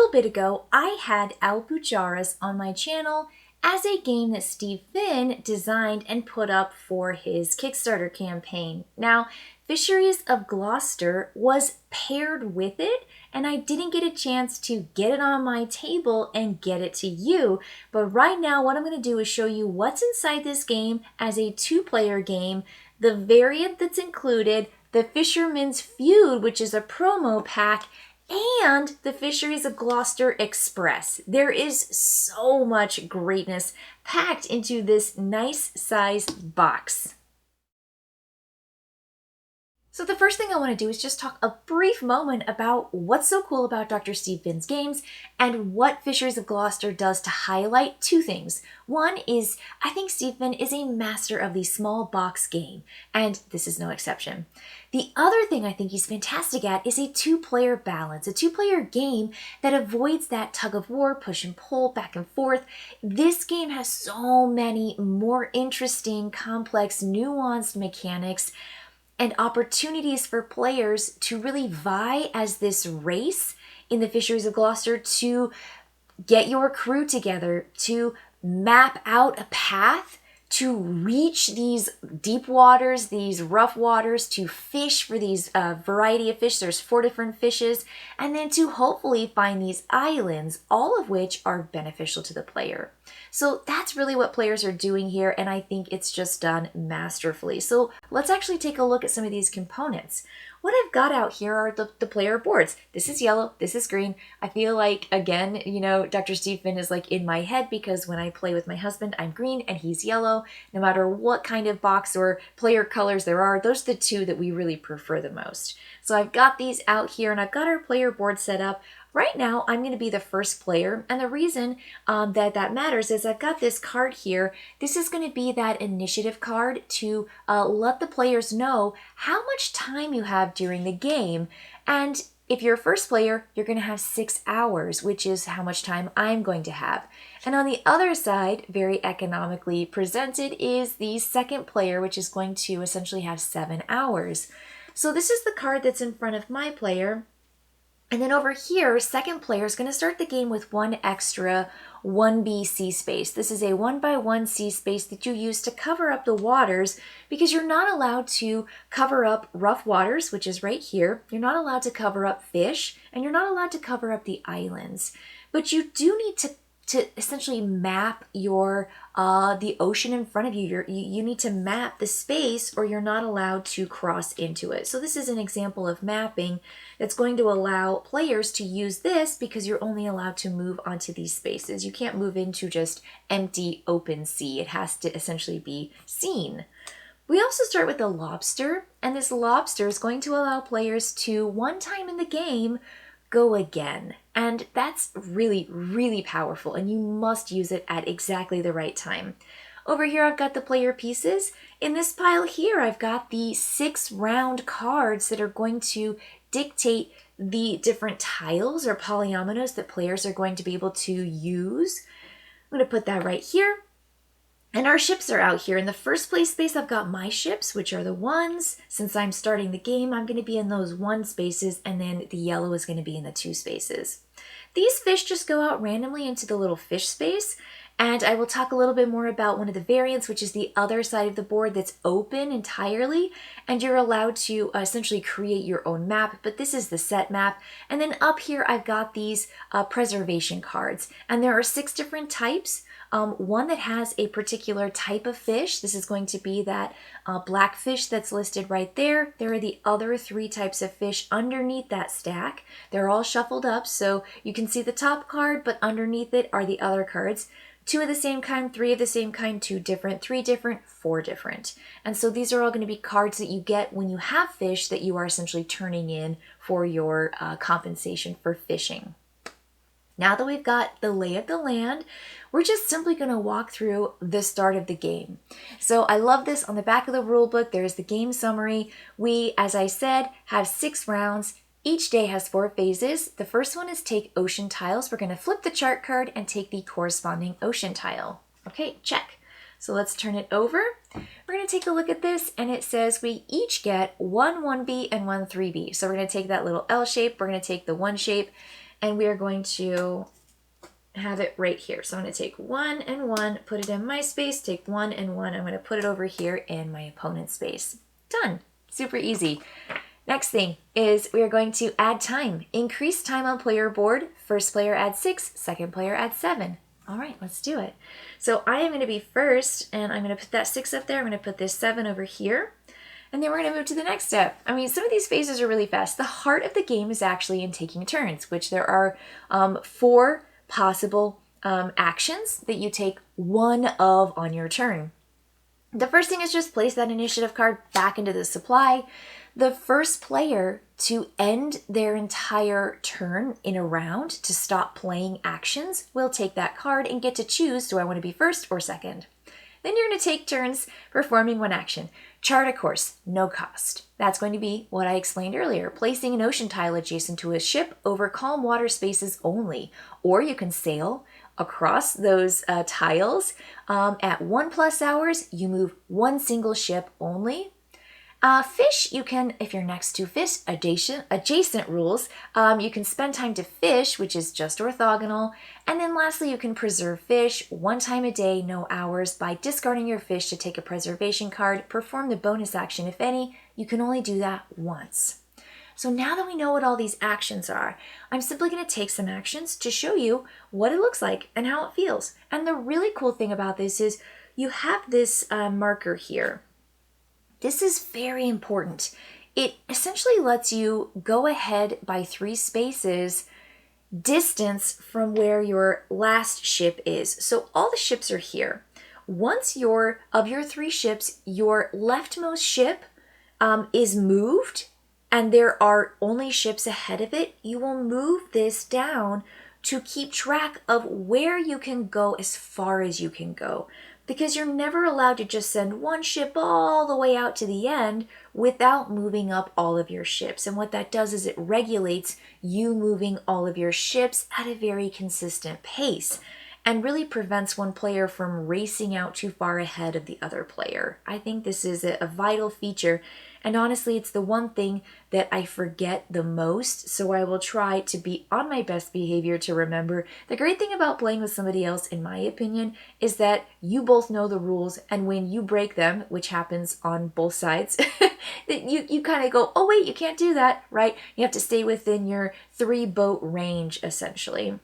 little bit ago, I had Alpujarras on my channel as a game that Steve Finn designed and put up for his Kickstarter campaign. Now, Fisheries of Gloucester was paired with it, and I didn't get a chance to get it on my table and get it to you. But right now, what I'm going to do is show you what's inside this game as a two-player game, the variant that's included, the Fisherman's Feud, which is a promo pack, and the Fisheries of Gloucester Express. There is so much greatness packed into this nice sized box. So the first thing I want to do is just talk a brief moment about what's so cool about Dr. Steve Finn's games and what Fisheries of Gloucester does to highlight two things. One is, I think Steve Finn is a master of the small box game, and this is no exception. The other thing I think he's fantastic at is a two-player balance, a two-player game that avoids that tug of war, push and pull, back and forth. This game has so many more interesting, complex, nuanced mechanics and opportunities for players to really vie as this race in the Fisheries of Gloucester, to get your crew together, to map out a path, to reach these deep waters, these rough waters, to fish for these variety of fish. There's 4 different fishes, and then to hopefully find these islands, all of which are beneficial to the player. So that's really what players are doing here, and I think it's just done masterfully. So let's actually take a look at some of these components. What I've got out here are the player boards. This is yellow, this is green. I feel like, again, you know, Dr. Steve Finn is like in my head because when I play with my husband, I'm green and he's yellow. No matter what kind of box or player colors there are, those are the two that we really prefer the most. So I've got these out here and I've got our player board set up. Right now, I'm going to be the first player, and the reason that matters is I've got this card here. This is going to be that initiative card to let the players know how much time you have during the game. And if you're a first player, you're going to have 6 hours, which is how much time I'm going to have. And on the other side, very economically presented, is the second player, which is going to essentially have 7 hours. So this is the card that's in front of my player. And then over here, second player is going to start the game with 1 extra 1B sea space. This is a 1x1 sea space that you use to cover up the waters, because you're not allowed to cover up rough waters, which is right here. You're not allowed to cover up fish, and you're not allowed to cover up the islands. But you do need to essentially map your the ocean in front of you. You need to map the space, or you're not allowed to cross into it. So this is an example of mapping that's going to allow players to use this, because you're only allowed to move onto these spaces. You can't move into just empty open sea. It has to essentially be seen. We also start with a lobster, and this lobster is going to allow players to, one time in the game, go again. And that's really, really powerful, and you must use it at exactly the right time. Over here, I've got the player pieces. In this pile here, I've got the 6 round cards that are going to dictate the different tiles or polynomials that players are going to be able to use. I'm going to put that right here. And our ships are out here. In the first place space, I've got my ships, which are the 1s. Since I'm starting the game, I'm going to be in those 1 spaces, and then the yellow is going to be in the 2 spaces. These fish just go out randomly into the little fish space, and I will talk a little bit more about one of the variants, which is the other side of the board that's open entirely, and you're allowed to essentially create your own map, but this is the set map. And then up here, I've got these preservation cards, and there are 6 different types. One that has a particular type of fish. This is going to be that black fish that's listed right there. There are the other 3 types of fish underneath that stack. They're all shuffled up, so you can see the top card, but underneath it are the other cards. 2 of the same kind, 3 of the same kind, 2 different, 3 different, 4 different. And so these are all going to be cards that you get when you have fish that you are essentially turning in for your compensation for fishing. Now that we've got the lay of the land, we're just simply going to walk through the start of the game. So I love this. On the back of the rule book, there's the game summary. We, as I said, have 6 rounds. Each day has 4 phases. The first one is take ocean tiles. We're going to flip the chart card and take the corresponding ocean tile. Okay, check. So let's turn it over. We're going to take a look at this, and it says we each get 1 1B and 1 3B. So we're going to take that little L shape. We're going to take the 1 shape. and we are going to have it right here. So I'm going to take 1 and 1, put it in my space, take 1 and 1, I'm going to put it over here in my opponent's space. Done. Super easy. Next thing is we are going to add time. Increase time on player board. First player adds 6, second player adds 7. All right, let's do it. So I am going to be first, and I'm going to put that 6 up there. I'm going to put this 7 over here. And then we're going to move to the next step. I mean, some of these phases are really fast. The heart of the game is actually in taking turns, which there are 4 possible actions that you take one of on your turn. The first thing is just place that initiative card back into the supply. The first player to end their entire turn in a round to stop playing actions will take that card and get to choose, do I want to be first or second? Then you're going to take turns performing one action. Chart a course, no cost. That's going to be what I explained earlier, placing an ocean tile adjacent to a ship over calm water spaces only. Or you can sail across those tiles. At 1+ hours, you move one single ship only. Fish, you can, if you're next to fish, adjacent rules, you can spend time to fish, which is just orthogonal. And then lastly, you can preserve fish 1 time a day, no hours, by discarding your fish to take a preservation card, perform the bonus action, if any. You can only do that once. So now that we know what all these actions are, I'm simply going to take some actions to show you what it looks like and how it feels. And the really cool thing about this is you have this marker here. This is very important. It essentially lets you go ahead by 3 spaces distance from where your last ship is. So all the ships are here. Once of your 3 ships, your leftmost ship is moved and there are only ships ahead of it, you will move this down to keep track of where you can go as far as you can go. Because you're never allowed to just send one ship all the way out to the end without moving up all of your ships. And what that does is it regulates you moving all of your ships at a very consistent pace and really prevents one player from racing out too far ahead of the other player. I think this is a vital feature. And honestly, it's the one thing that I forget the most, so I will try to be on my best behavior to remember. The great thing about playing with somebody else, in my opinion, is that you both know the rules, and when you break them, which happens on both sides, that you kind of go, oh wait, you can't do that, right? You have to stay within your 3-boat range, essentially.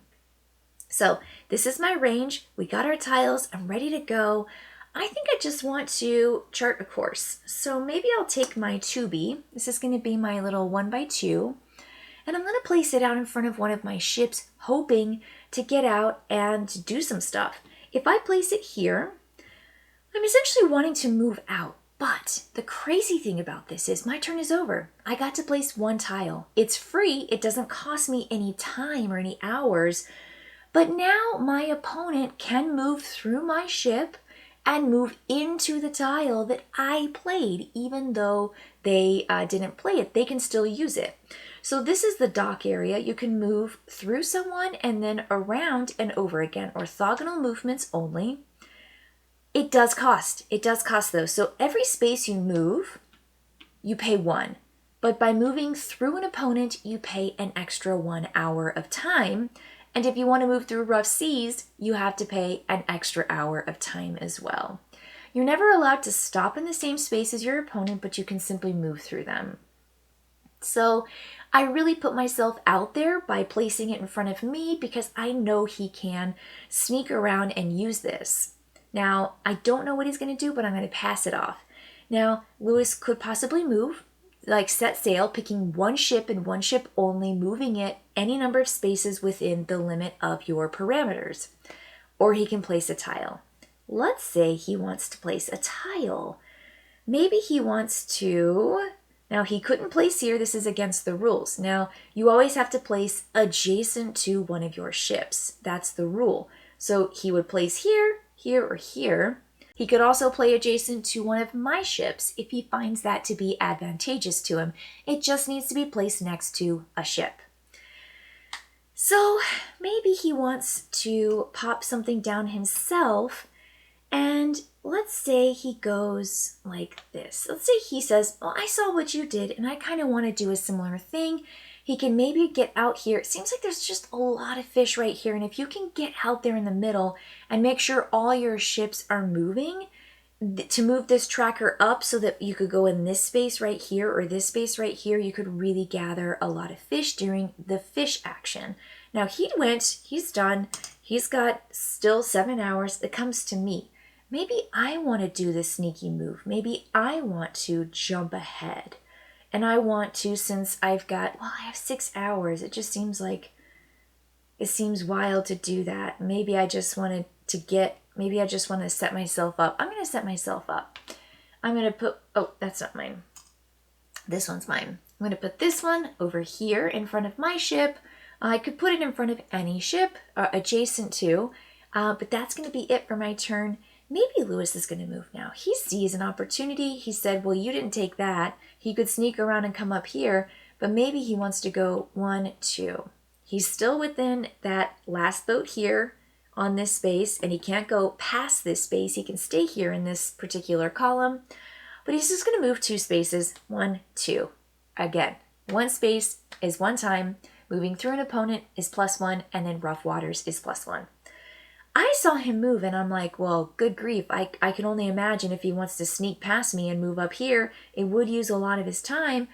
So this is my range. We got our tiles. I'm ready to go. I think I just want to chart a course. So maybe I'll take my 2B. This is going to be my little 1x2. And I'm going to place it out in front of one of my ships, hoping to get out and do some stuff. If I place it here, I'm essentially wanting to move out. But the crazy thing about this is my turn is over. I got to place 1 tile. It's free. It doesn't cost me any time or any hours. But now my opponent can move through my ship and move into the tile that I played, even though they didn't play it. They can still use it. So this is the dock area. You can move through someone and then around and over again. Orthogonal movements only. It does cost. It does cost though. So every space you move, you pay 1. But by moving through an opponent, you pay an extra 1 hour of time. And if you want to move through rough seas, you have to pay an extra hour of time as well. You're never allowed to stop in the same space as your opponent, but you can simply move through them. So I really put myself out there by placing it in front of me because I know he can sneak around and use this. Now, I don't know what he's going to do, but I'm going to pass it off. Now, Lewis could possibly move, like set sail, picking 1 ship and 1 ship only, moving it any number of spaces within the limit of your parameters. Or he can place a tile. Let's say he wants to place a tile. Maybe he wants to... Now, he couldn't place here. This is against the rules. Now, you always have to place adjacent to one of your ships. That's the rule. So he would place here, here, or here. He could also play adjacent to one of my ships if he finds that to be advantageous to him. It just needs to be placed next to a ship. So maybe he wants to pop something down himself, and let's say he goes like this. Let's say he says, well, I saw what you did and I kind of want to do a similar thing. He can maybe get out here. It seems like there's just a lot of fish right here. And if you can get out there in the middle and make sure all your ships are moving, to move this tracker up so that you could go in this space right here or this space right here, you could really gather a lot of fish during the fish action. Now he's done. He's got still 7 hours. It comes to me. Maybe I want to do this sneaky move. Maybe I want to jump ahead. And I want to, since I have 6 hours. It just seems like, it seems wild to do that. Maybe I just want to set myself up. I'm going to set myself up. I'm going to put, oh, that's not mine. This one's mine. I'm going to put this one over here in front of my ship. I could put it in front of any ship adjacent to, but that's going to be it for my turn. Maybe Lewis is going to move now. He sees an opportunity. He said, well, you didn't take that. He could sneak around and come up here, but maybe he wants to go 1, 2. He's still within that last boat here on this space, and he can't go past this space. He can stay here in this particular column, but he's just going to move 2 spaces, 1, 2. Again, 1 space is 1 time. Moving through an opponent is +1, and then rough waters is +1. I saw him move, and I'm like, well, good grief. I can only imagine if he wants to sneak past me and move up here, it would use a lot of his time,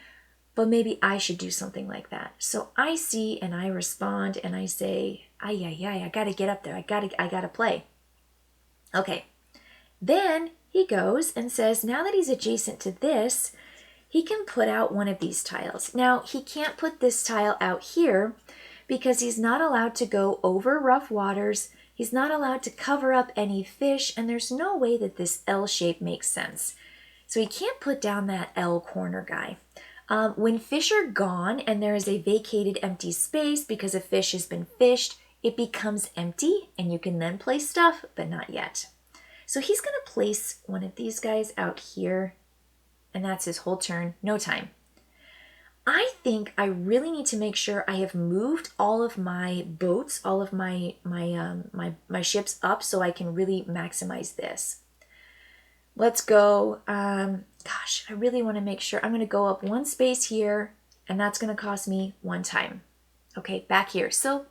but maybe I should do something like that. So I see, and I respond, and I say, I got to get up there. I got to play. Okay. Then he goes and says, now that he's adjacent to this, he can put out one of these tiles. Now, he can't put this tile out here because he's not allowed to go over rough waters. He's not allowed to cover up any fish, and there's no way that this L shape makes sense. So he can't put down that L corner guy. When fish are gone and there is a vacated empty space because a fish has been fished, it becomes empty, and you can then place stuff, but not yet. So he's going to place one of these guys out here, and that's his whole turn, no time. I think I really need to make sure I have moved all of my boats, all of my ships up so I can really maximize this. Let's go. Gosh, I really want to make sure. I'm going to go up 1 space here, and that's going to cost me 1 time. Okay, back here. So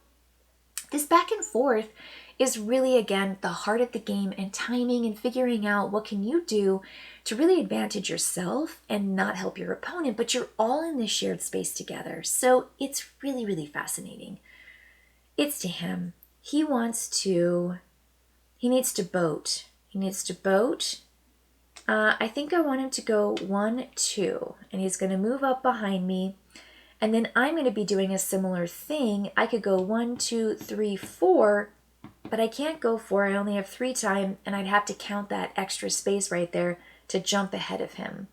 this back and forth is really, again, the heart of the game, and timing and figuring out what can you do to really advantage yourself and not help your opponent, but you're all in this shared space together. So it's really, really fascinating. It's to him. He needs to boat. He needs to boat. I think I want him to go 1, 2, and he's going to move up behind me. And then I'm going to be doing a similar thing. I could go 1, 2, 3, 4, but I can't go 4. I only have 3 time, and I'd have to count that extra space right there to jump ahead of him.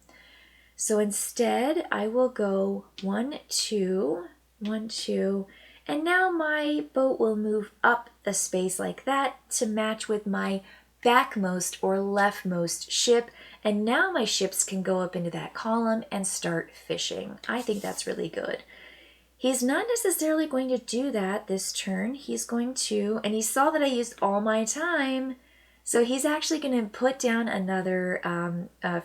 So instead, I will go 1, 2, 1, 2, and now my boat will move up a space like that to match with my backmost or leftmost ship, and now my ships can go up into that column and start fishing. I think that's really good. He's not necessarily going to do that this turn. He's going to, and he saw that I used all my time, so he's actually going to put down another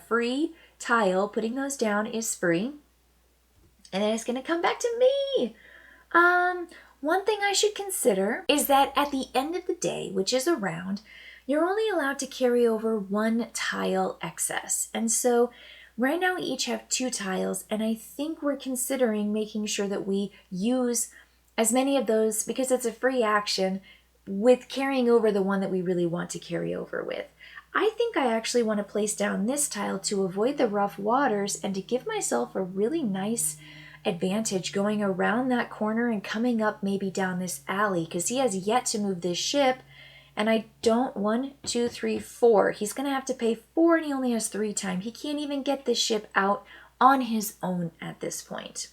free tile. Putting those down is free, and then it's going to come back to me. One thing I should consider is that at the end of the day, which is a round, you're only allowed to carry over 1 tile excess. And so right now we each have 2 tiles, and I think we're considering making sure that we use as many of those, because it's a free action, with carrying over the one that we really want to carry over with. I think I actually want to place down this tile to avoid the rough waters and to give myself a really nice advantage going around that corner and coming up maybe down this alley, because he has yet to move this ship. And I don't, 1, 2, 3, 4. He's going to have to pay 4, and he only has 3 time. He can't even get this ship out on his own at this point.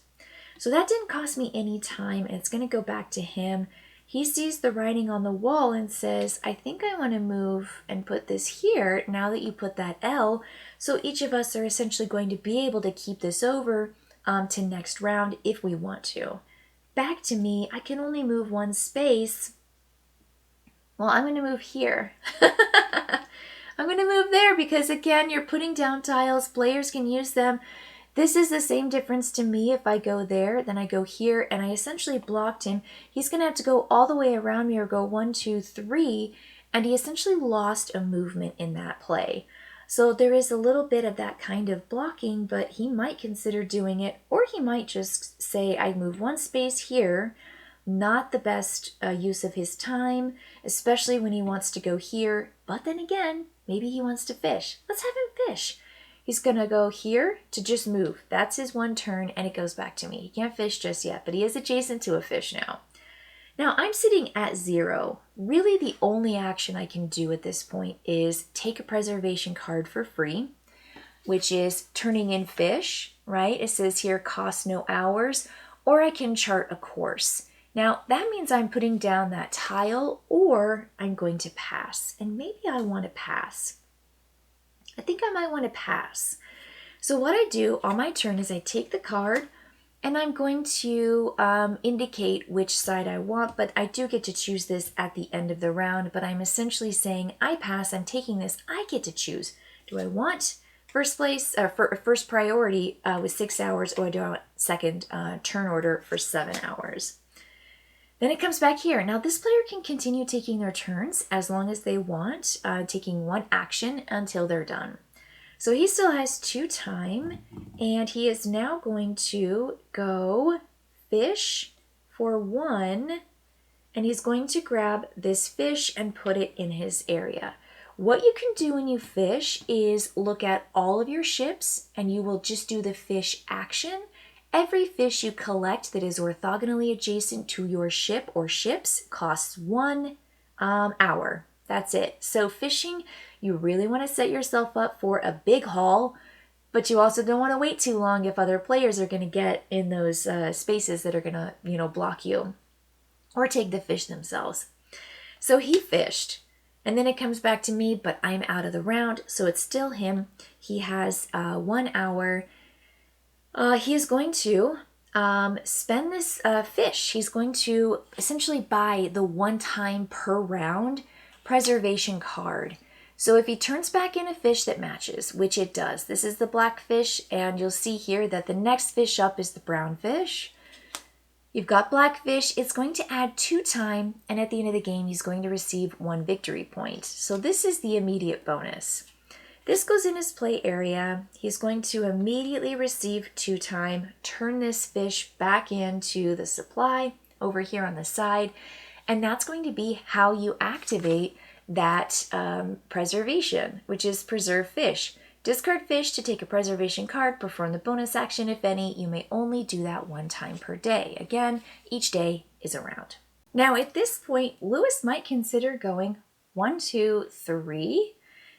So that didn't cost me any time, and it's going to go back to him. He sees the writing on the wall and says, I think I want to move and put this here now that you put that L. So each of us are essentially going to be able to keep this over to next round if we want to. Back to me, I can only move 1 space. Well, I'm going to move here. I'm going to move there because, again, you're putting down tiles. Players can use them. This is the same difference to me if I go there, then I go here, and I essentially blocked him. He's going to have to go all the way around me or go 1, 2, 3, and he essentially lost a movement in that play. So there is a little bit of that kind of blocking, but he might consider doing it, or he might just say, I move 1 space here. Not the best use of his time, especially when he wants to go here. But then again, maybe he wants to fish. Let's have him fish. He's going to go here to just move. That's his 1 turn, and it goes back to me. He can't fish just yet, but he is adjacent to a fish now. Now, I'm sitting at 0. Really, the only action I can do at this point is take a preservation card for free, which is turning in fish, right? It says here, cost no hours, or I can chart a course. Now, that means I'm putting down that tile, or I'm going to pass, and maybe I want to pass. I think I might want to pass. So what I do on my turn is I take the card and I'm going to indicate which side I want, but I do get to choose this at the end of the round, but I'm essentially saying I pass, I'm taking this, I get to choose. Do I want first place, first priority with 6 hours, or do I want second turn order for 7 hours? Then it comes back here. Now this player can continue taking their turns as long as they want, taking 1 action until they're done. So he still has 2 time, and he is now going to go fish for 1, and he's going to grab this fish and put it in his area. What you can do when you fish is look at all of your ships, and you will just do the fish action. Every fish you collect that is orthogonally adjacent to your ship or ships costs 1 hour. That's it. So fishing, you really want to set yourself up for a big haul, but you also don't want to wait too long if other players are going to get in those spaces that are going to, block you or take the fish themselves. So he fished, and then it comes back to me, but I'm out of the round, so it's still him. He has 1 hour. He is going to spend this fish. He's going to essentially buy the 1 time per round preservation card. So if he turns back in a fish that matches, which it does, this is the black fish, and you'll see here that the next fish up is the brown fish. You've got black fish, it's going to add 2 time, and at the end of the game, he's going to receive 1 victory point. So this is the immediate bonus. This goes in his play area. He's going to immediately receive 2 time, turn this fish back into the supply over here on the side, and that's going to be how you activate that preservation, which is preserve fish. Discard fish to take a preservation card, perform the bonus action if any. You may only do that 1 time per day. Again, each day is a round. Now at this point, Lewis might consider going 1, 2, 3,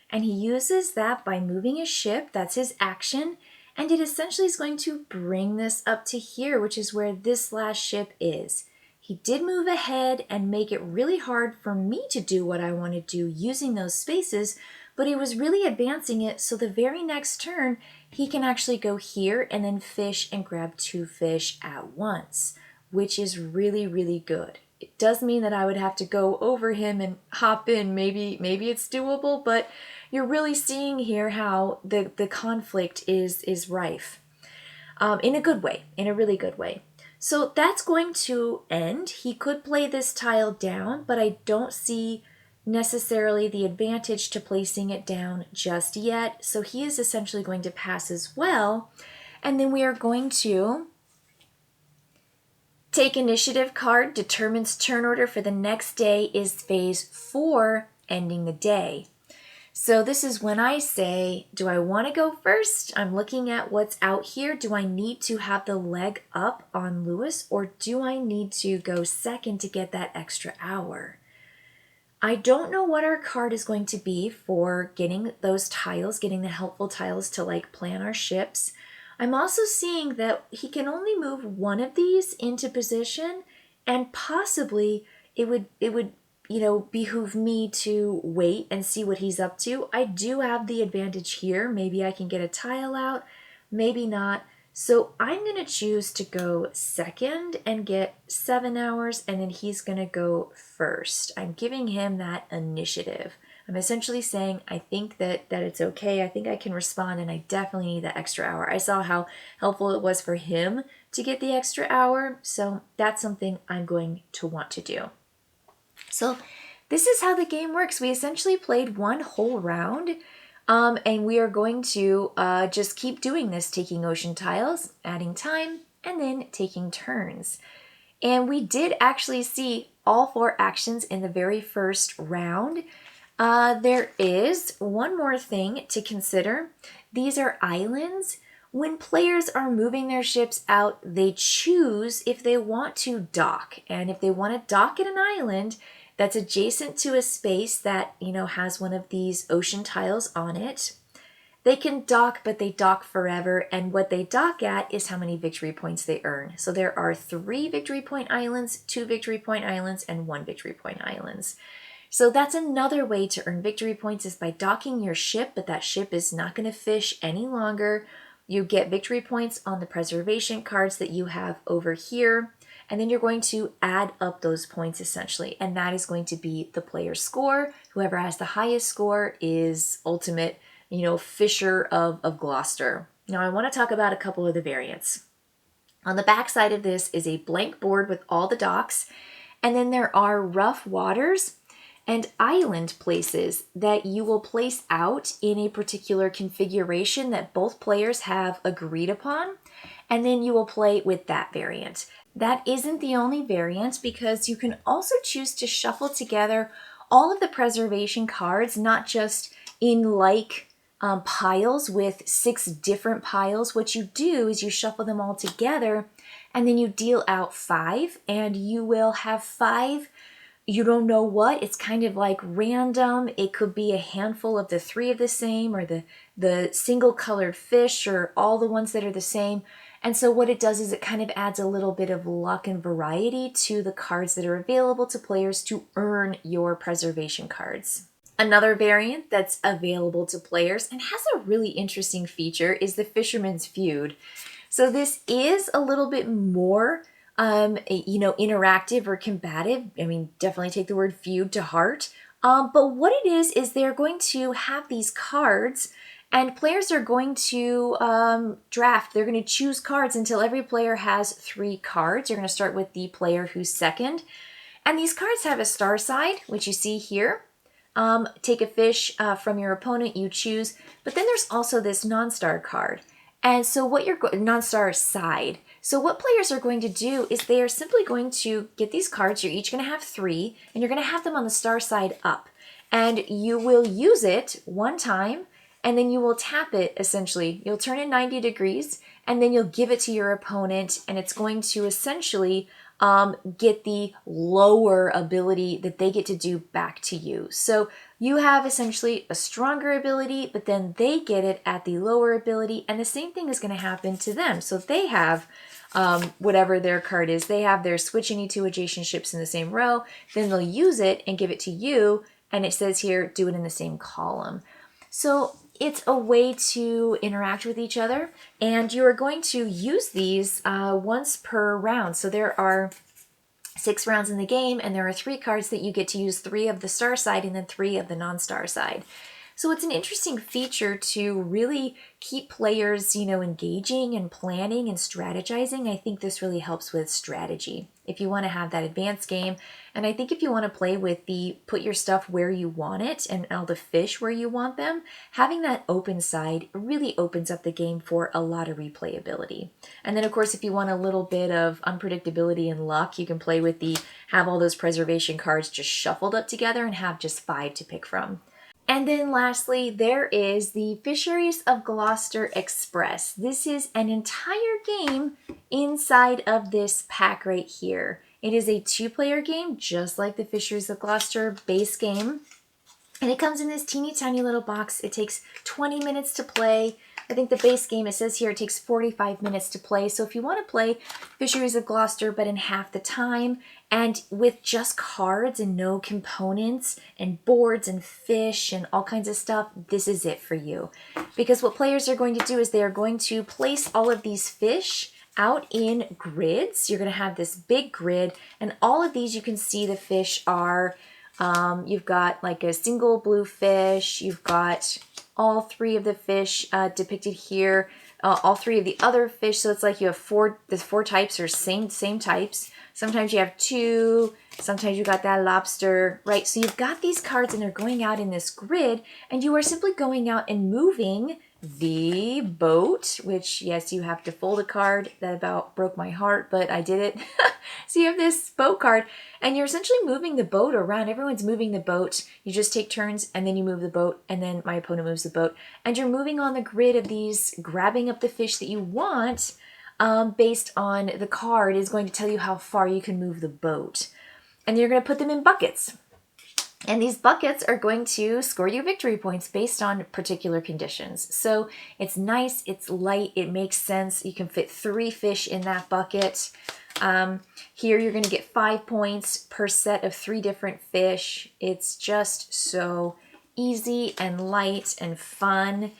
and he uses that by moving his ship. That's his action, and it essentially is going to bring this up to here, which is where this last ship is. He did move ahead and make it really hard for me to do what I want to do using those spaces, but he was really advancing it, so the very next turn, he can actually go here and then fish and grab 2 fish at once, which is really, really good. It does mean that I would have to go over him and hop in. Maybe it's doable, but you're really seeing here how the conflict is rife in a good way, in a really good way. So that's going to end. He could play this tile down, but I don't see necessarily the advantage to placing it down just yet. So he is essentially going to pass as well. And then we are going to take initiative card, determines turn order for the next day is phase 4, ending the day. So this is when I say, do I want to go first? I'm looking at what's out here. Do I need to have the leg up on Lewis, or do I need to go second to get that extra hour? I don't know what our card is going to be for getting those tiles, getting the helpful tiles to plan our ships. I'm also seeing that he can only move 1 of these into position, and possibly it would behoove me to wait and see what he's up to. I do have the advantage here. Maybe I can get a tile out, maybe not. So I'm going to choose to go second and get 7 hours, and then he's going to go first. I'm giving him that initiative. I'm essentially saying I think that it's okay. I think I can respond, and I definitely need that extra hour. I saw how helpful it was for him to get the extra hour, so that's something I'm going to want to do. So this is how the game works. We essentially played one whole round, and we are going to just keep doing this, taking ocean tiles, adding time, and then taking turns. And we did actually see all 4 actions in the very first round. There is one more thing to consider. These are islands. When players are moving their ships out, they choose if they want to dock. And if they want to dock at an island that's adjacent to a space that, has one of these ocean tiles on it, they can dock, but they dock forever, and what they dock at is how many victory points they earn. So there are 3 victory point islands, 2 victory point islands, and 1 victory point islands. So that's another way to earn victory points, is by docking your ship, but that ship is not going to fish any longer. You get victory points on the preservation cards that you have over here, and then you're going to add up those points essentially, and that is going to be the player's score. Whoever has the highest score is ultimate, Fisher of Gloucester. Now I want to talk about a couple of the variants. On the back side of this is a blank board with all the docks, and then there are rough waters and island places that you will place out in a particular configuration that both players have agreed upon, and then you will play with that variant. That isn't the only variant, because you can also choose to shuffle together all of the preservation cards, not just in piles with 6 different piles. What you do is you shuffle them all together, and then you deal out 5, and you will have 5. You don't know what, it's kind of like random. It could be a handful of the 3 of the same, or the single colored fish, or all the ones that are the same. And so what it does is it kind of adds a little bit of luck and variety to the cards that are available to players to earn your preservation cards. Another variant that's available to players and has a really interesting feature is the Fisherman's Feud. So this is a little bit more interactive or combative. I mean, definitely take the word feud to heart. But what it is they're going to have these cards, and players are going to draft. They're going to choose cards until every player has 3 cards. You're going to start with the player who's second. And these cards have a star side, which you see here. Take a fish from your opponent, you choose. But then there's also this non-star card. And so what non-star side. So what players are going to do is they are simply going to get these cards. You're each going to have 3, and you're going to have them on the star side up. And you will use it one time, and then you will tap it essentially. You'll turn it 90 degrees, and then you'll give it to your opponent, and it's going to essentially get the lower ability that they get to do back to you. So you have essentially a stronger ability, but then they get it at the lower ability, and the same thing is going to happen to them. So if they have whatever their card is, they have their switch any 2 adjacent ships in the same row, then they'll use it and give it to you, and it says here, do it in the same column. So it's a way to interact with each other, and you are going to use these once per round. So there are 6 rounds in the game, and there are 3 cards that you get to use, 3 of the star side and then 3 of the non-star side. So it's an interesting feature to really keep players, engaging and planning and strategizing. I think this really helps with strategy if you want to have that advanced game. And I think if you want to play with the put your stuff where you want it and all the fish where you want them, having that open side really opens up the game for a lot of replayability. And then of course, if you want a little bit of unpredictability and luck, you can play with the have all those preservation cards just shuffled up together and have just 5 to pick from. And then lastly, there is the Fisheries of Gloucester Express. This is an entire game inside of this pack right here. It is a 2-player game, just like the Fisheries of Gloucester base game. And it comes in this teeny tiny little box. It takes 20 minutes to play. I think the base game, it says here, it takes 45 minutes to play. So if you want to play Fisheries of Gloucester, but in half the time, and with just cards and no components and boards and fish and all kinds of stuff, this is it for you. Because what players are going to do is they are going to place all of these fish out in grids. You're going to have this big grid, and all of these, you can see the fish are You've got like a single blue fish. You've got all three of the fish depicted here. All three of the other fish. So it's like you have the four types are same types. Sometimes you have two. Sometimes you got that lobster, right? So you've got these cards and they're going out in this grid, and you are simply going out and moving the boat, which, yes, you have to fold a card. That about broke my heart, but I did it. So you have this boat card, and you're essentially moving the boat around. Everyone's moving the boat. You just take turns, and then you move the boat, and then my opponent moves the boat. And you're moving on the grid of these, grabbing up the fish that you want, based on the card is going to tell you how far you can move the boat. And you're going to put them in buckets. And these buckets are going to score you victory points based on particular conditions. So it's nice, it's light, it makes sense. You can fit 3 fish in that bucket. Here you're going to get 5 points per set of 3 different fish. It's just so easy and light and fun.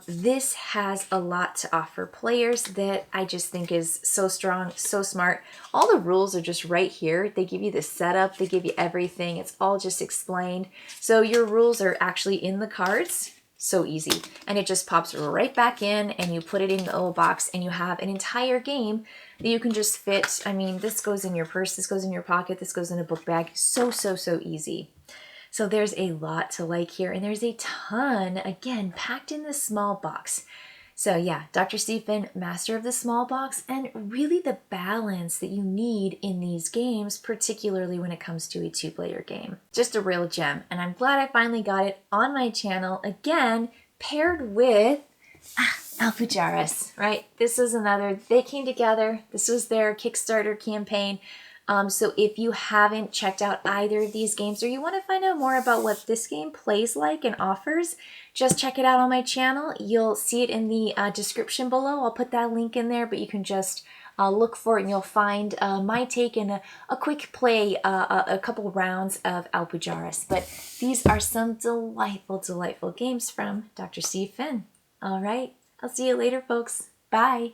This has a lot to offer players that I just think is so strong, so smart. All the rules are just right here. They give you the setup, they give you everything. It's all just explained. So your rules are actually in the cards. So easy. And it just pops right back in and you put it in the little box and you have an entire game that you can just fit. I mean, this goes in your purse, this goes in your pocket, this goes in a book bag. So easy. So there's a lot to like here, and there's a ton, again, packed in this small box. So yeah, Dr. Steve Finn, master of the small box, and really the balance that you need in these games, particularly when it comes to a 2-player game. Just a real gem, and I'm glad I finally got it on my channel, again, paired with Alpujarras, right? This is another, they came together. This was their Kickstarter campaign. So if you haven't checked out either of these games or you want to find out more about what this game plays like and offers, just check it out on my channel. You'll see it in the description below. I'll put that link in there, but you can just look for it and you'll find my take and a quick play, a couple rounds of Alpujarras. But these are some delightful games from Dr. Steve Finn. All right, I'll see you later, folks. Bye.